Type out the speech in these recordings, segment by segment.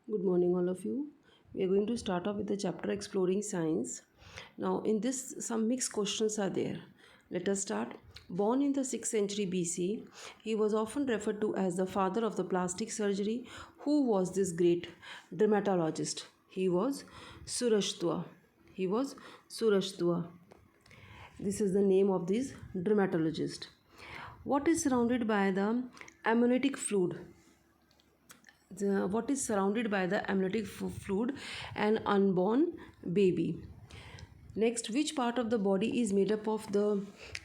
Good morning, all of you. We are going to start off with the chapter Exploring Science. Now, in this, some mixed questions are there. Let us start. Born in the 6th century BC, he was often referred to as the father of the plastic surgery. Who was this great dermatologist? He was Surashtua. He was Surashtua. This is the name of this dermatologist. What is surrounded by the amniotic fluid? What is surrounded by the amniotic fluid? An unborn baby. Next, which part of the body is made up of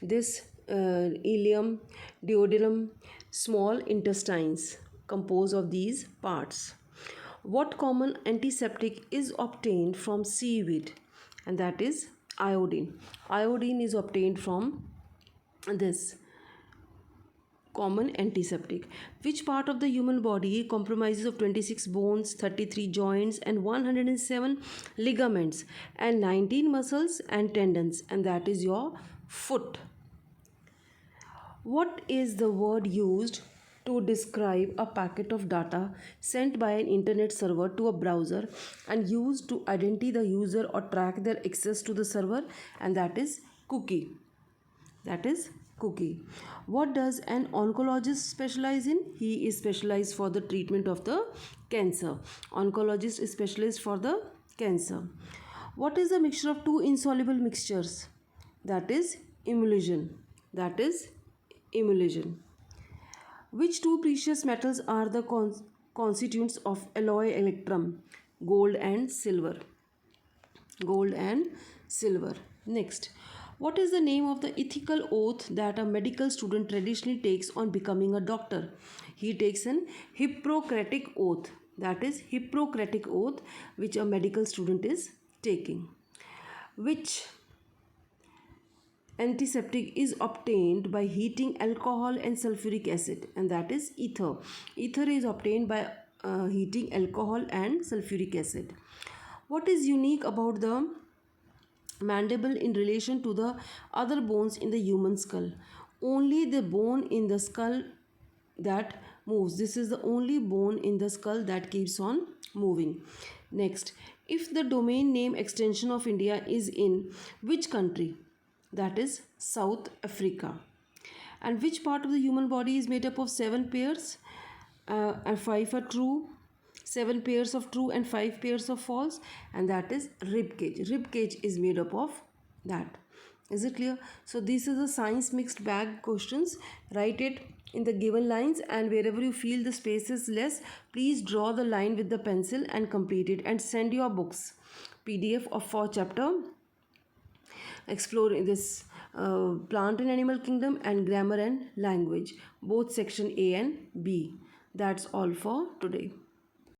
this ileum, duodenum, small intestines composed of these parts? What common antiseptic is obtained from seaweed? And that is iodine. Iodine is obtained from this common antiseptic. Which part of the human body comprises of 26 bones, 33 joints and 107 ligaments and 19 muscles and tendons? And that is your foot. What is the word used to describe a packet of data sent by an internet server to a browser and used to identify the user or track their access to the server? And that is cookie. That is cookie. What does an oncologist specialize in? He is specialized for the treatment of the cancer. Oncologist is specialist for the cancer. What is the mixture of two insoluble mixtures? That is emulsion. That is emulsion. Which two precious metals are the constituents of alloy electrum? Gold and silver. Gold and silver. Next, what is the name of the ethical oath that a medical student traditionally takes on becoming a doctor? He takes an Hippocratic oath. That is Hippocratic oath which a medical student is taking. Which antiseptic is obtained by heating alcohol and sulfuric acid? And that is ether. Ether is obtained by heating alcohol and sulfuric acid. What is unique about the mandible in relation to the other bones in the human skull? Only the bone in the skull that moves. This is the only bone in the skull that keeps on moving. Next, if the domain name extension of India is in which country? That is South Africa. And which part of the human body is made up of 7 pairs and 5 are true, 7 pairs of true and 5 pairs of false? And that is rib cage. Rib cage is made up of that. Is it clear? So this is a science mixed bag questions. Write it in the given lines, and wherever you feel the space is less, please draw the line with the pencil and complete it, and send your books PDF of for chapter exploring this plant and animal kingdom and grammar and language, both section A and B. That's all for today.